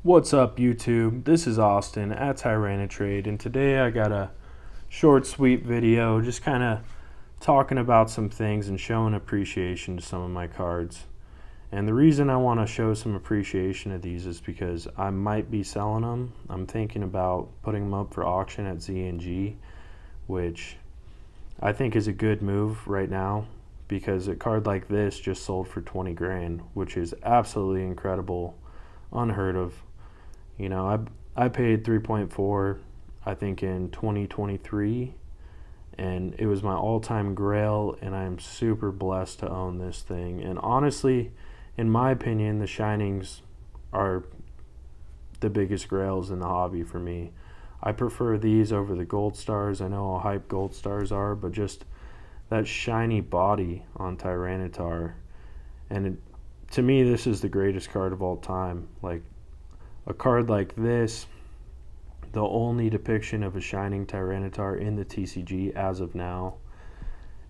What's up, YouTube? This is Austin at Tyranitrade, and today I got a short, sweet video just kind of talking about some things and showing appreciation to some of my cards. And the reason I want to show some appreciation to these is because I might be selling them. I'm thinking about putting them up for auction at Z&G, which I think is a good move right now because a card like this just sold for 20 grand, which is absolutely incredible, unheard of. You know, I paid 3.4, I think, in 2023, and it was my all-time grail, and I am super blessed to own this thing. And honestly, in my opinion, the Shinings are the biggest grails in the hobby for me. I prefer these over the Gold Stars. I know how hype Gold Stars are, but just that shiny body on Tyranitar, and to me, this is the greatest card of all time. Like, a card like this, the only depiction of a shining Tyranitar in the TCG as of now,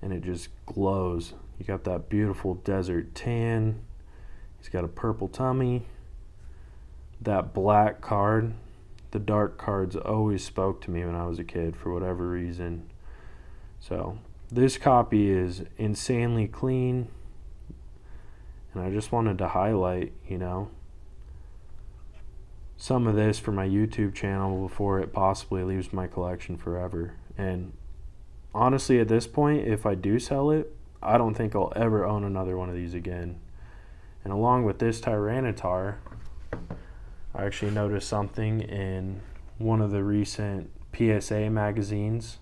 and it just glows. You got that beautiful desert tan. He's got a purple tummy. That black card, the dark cards always spoke to me when I was a kid for whatever reason. So this copy is insanely clean, and I just wanted to highlight, some of this for my YouTube channel before it possibly leaves my collection forever. And honestly, at this point, if I do sell it, I don't think I'll ever own another one of these again. And along with this Tyranitar, I actually noticed something in one of the recent PSA magazines.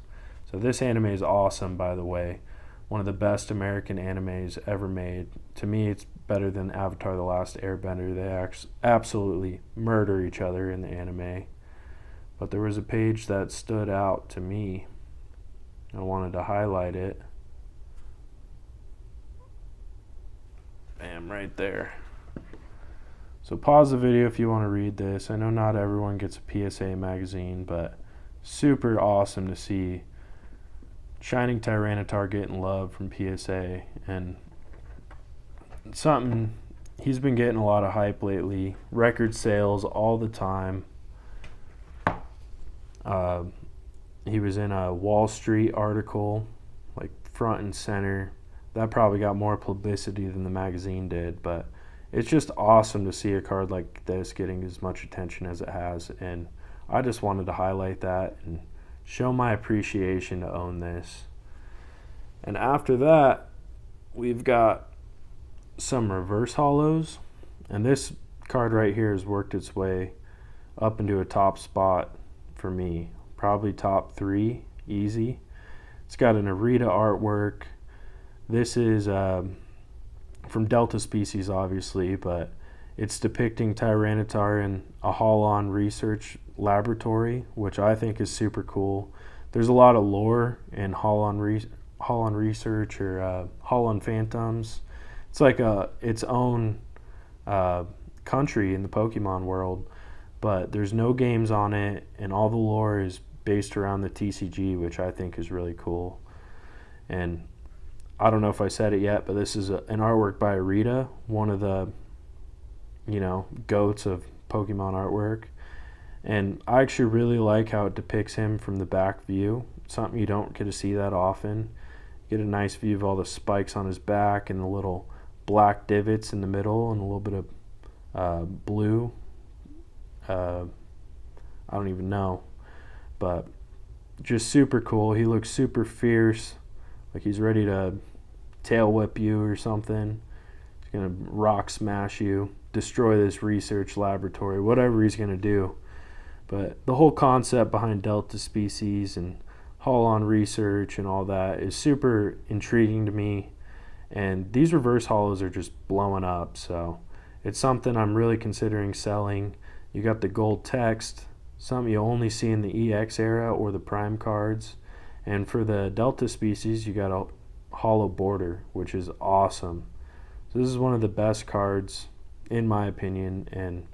So this anime is awesome, by the way. One of the best American animes ever made. To me, it's better than Avatar: The Last Airbender. They absolutely murder each other in the anime. But there was a page that stood out to me. I wanted to highlight it. Bam, right there. So pause the video if you want to read this. I know not everyone gets a PSA magazine, but super awesome to see Shining Tyranitar getting love from PSA, and something, he's been getting a lot of hype lately. Record sales all the time. He was in a Wall Street article, like front and center. That probably got more publicity than the magazine did, but it's just awesome to see a card like this getting as much attention as it has, and I just wanted to highlight that and show my appreciation to own this. And after that, we've got some reverse holos, and this card right here has worked its way up into a top spot for me, probably top 3 easy. It's got an Arita artwork. This is from Delta Species, obviously, but it's depicting Tyranitar in a Holon research laboratory, which I think is super cool. There's a lot of lore in Holon research or Holon Phantoms. It's like its own country in the Pokemon world, but there's no games on it, and all the lore is based around the TCG, which I think is really cool. And I don't know if I said it yet, but this is an artwork by Arita, one of the goats of Pokemon artwork. And I actually really like how it depicts him from the back view. Something you don't get to see that often. Get a nice view of all the spikes on his back and the little black divots in the middle and a little bit of blue. I don't even know. But just super cool. He looks super fierce, like he's ready to tail whip you or something. He's going to rock smash you, destroy this research laboratory, whatever he's going to do. But the whole concept behind Delta Species and Holon research and all that is super intriguing to me. And these reverse holos are just blowing up, so it's something I'm really considering selling. You got the gold text, something you only see in the EX era or the Prime cards. And for the Delta Species, you got a holo border, which is awesome. So this is one of the best cards, in my opinion, and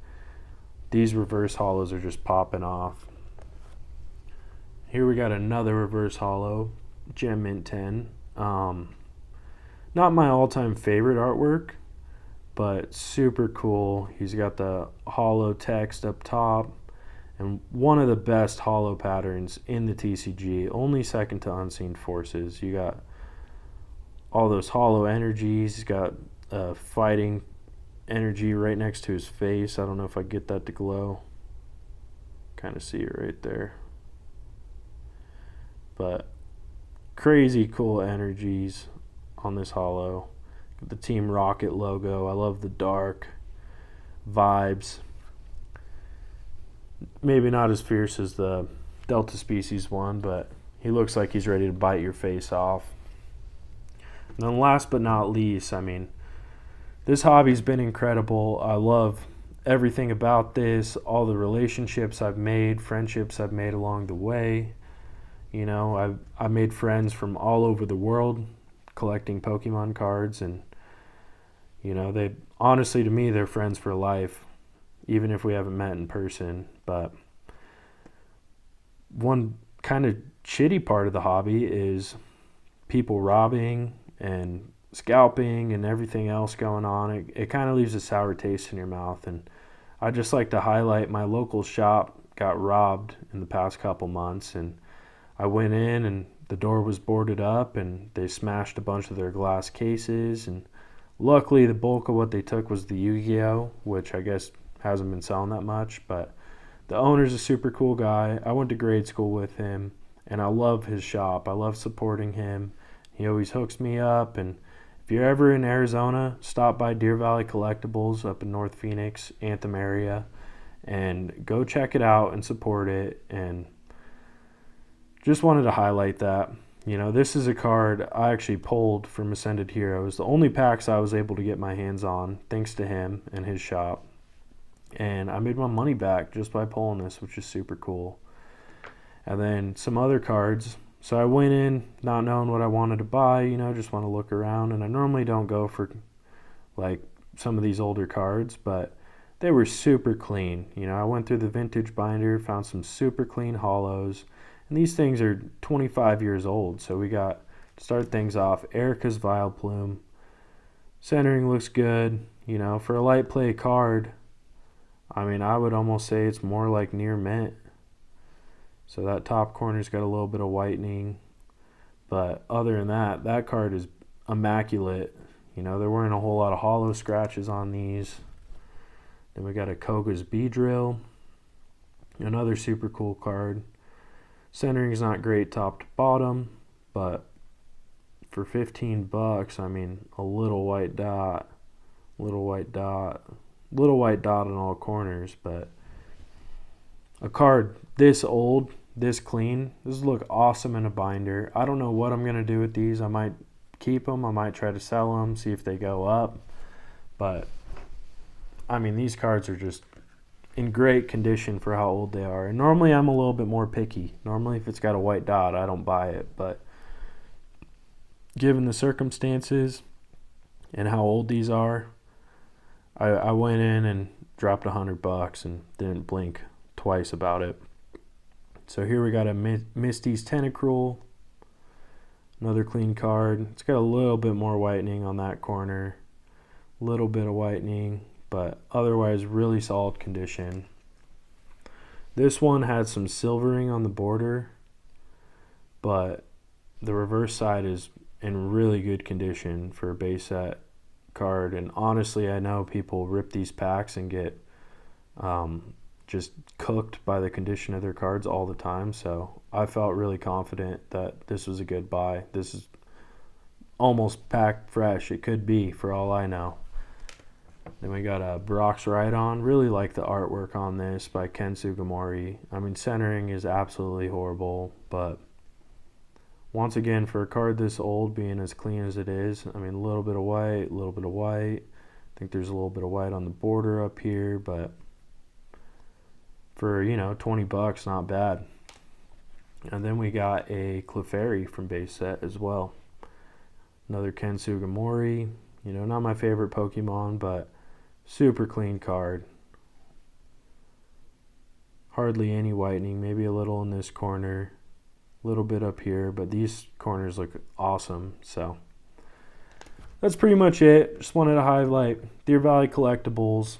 these reverse holos are just popping off. Here we got another reverse holo, Gem Mint 10. Not my all-time favorite artwork, but super cool. He's got the hollow text up top, and one of the best hollow patterns in the TCG, only second to Unseen Forces. You got all those hollow energies. He's got fighting energy right next to his face. I don't know if I get that to glow. Kind of see it right there. But crazy cool energies on this hollow. The Team Rocket logo. I love the dark vibes. Maybe not as fierce as the Delta Species one, but he looks like he's ready to bite your face off. And then last but not least, I mean, this hobby's been incredible. I love everything about this, all the relationships I've made, friendships I've made along the way. You know, I've made friends from all over the world collecting Pokemon cards, and you know, they honestly, to me, they're friends for life, even if we haven't met in person. But one kind of shitty part of the hobby is people robbing and scalping and everything else going on. It kind of leaves a sour taste in your mouth. And I just like to highlight my local shop got robbed in the past couple months, and I went in and the door was boarded up and they smashed a bunch of their glass cases, and luckily the bulk of what they took was the Yu-Gi-Oh, which I guess hasn't been selling that much. But the owner's a super cool guy. I went to grade school with him, and I love his shop. I love supporting him. He always hooks me up. And if you're ever in Arizona, stop by Deer Valley Collectibles up in North Phoenix, Anthem area, and go check it out and support it. And just wanted to highlight that. You know, this is a card I actually pulled from Ascended Heroes. The only packs I was able to get my hands on, thanks to him and his shop. And I made my money back just by pulling this, which is super cool. And then some other cards. So I went in not knowing what I wanted to buy, you know, just want to look around. And I normally don't go for like some of these older cards, but they were super clean. You know, I went through the vintage binder, found some super clean hollows. And these things are 25 years old. So we got, to start things off, Erica's Vileplume. Centering looks good. You know, for a light play card, I mean, I would almost say it's more like near mint. So that top corner's got a little bit of whitening. But other than that, that card is immaculate. You know, there weren't a whole lot of hollow scratches on these. Then we got a Koga's Beedrill. Another super cool card. Centering's not great top to bottom, but for 15 bucks, I mean, a little white dot on all corners. But a card this old, this clean, this would look awesome in a binder. I don't know what I'm going to do with these. I might keep them. I might try to sell them, see if they go up. But, I mean, these cards are just in great condition for how old they are. And normally I'm a little bit more picky. Normally if it's got a white dot, I don't buy it. But given the circumstances and how old these are, I went in and dropped $100 and didn't blink twice about it. So here we got a Misty's Tentacruel, another clean card. It's got a little bit more whitening on that corner, a little bit of whitening, but otherwise really solid condition. This one had some silvering on the border, but the reverse side is in really good condition for a base set card. And honestly, I know people rip these packs and get just cooked by the condition of their cards all the time. So I felt really confident that this was a good buy. This is almost packed fresh. It could be, for all I know. Then we got a Brock's Rhydon. Really like the artwork on this by Ken Sugimori. I mean, centering is absolutely horrible, but once again, for a card this old, being as clean as it is, I mean, a little bit of white, a little bit of white. I think there's a little bit of white on the border up here, but for, you know, 20 bucks, not bad. And then we got a Clefairy from base set as well. Another Ken Sugimori. You know, not my favorite Pokemon, but super clean card. Hardly any whitening, maybe a little in this corner, a little bit up here, but these corners look awesome. So that's pretty much it. Just wanted to highlight Deer Valley Collectibles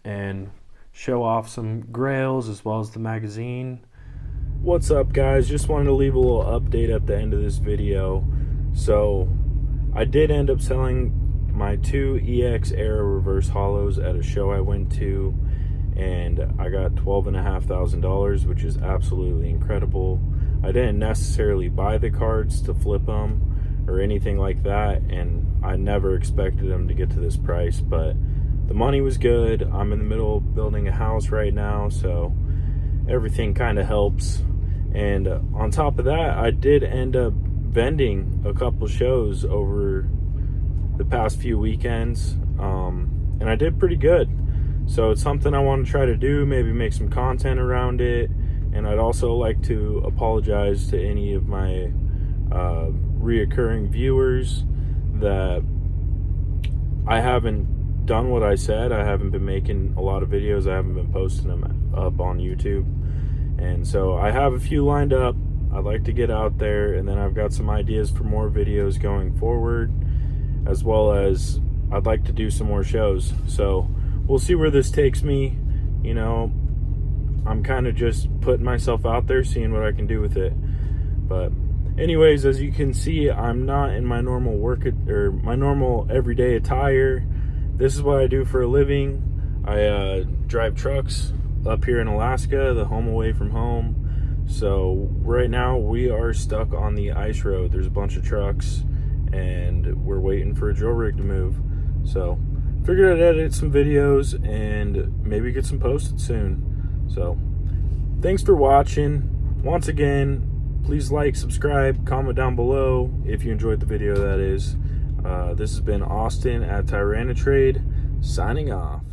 and show off some Grails as well as the magazine. What's up, guys? Just wanted to leave a little update at the end of this video. So I did end up selling my 2 EX Era reverse hollows at a show I went to, and I got $12,500, which is absolutely incredible. I didn't necessarily buy the cards to flip them or anything like that, and I never expected them to get to this price, but the money was good. I'm in the middle of building a house right now, so everything kind of helps. And on top of that, I did end up vending a couple shows over the past few weekends, and I did pretty good. So it's something I want to try to do, maybe make some content around it. And I'd also like to apologize to any of my reoccurring viewers that I haven't done what I said. I haven't been making a lot of videos. I haven't been posting them up on YouTube. And so I have a few lined up. I'd like to get out there, and then I've got some ideas for more videos going forward, as well as I'd like to do some more shows. So we'll see where this takes me. You know, I'm kind of just putting myself out there, seeing what I can do with it. But anyways, as you can see, I'm not in my normal my normal everyday attire. This is what I do for a living. I drive trucks up here in Alaska, the home away from home. So right now we are stuck on the ice road. There's a bunch of trucks and we're waiting for a drill rig to move. So figured I'd edit some videos and maybe get some posted soon. So thanks for watching. Once again, please like, subscribe, comment down below if you enjoyed the video, that is. This has been Austin at Tyranitrade, signing off.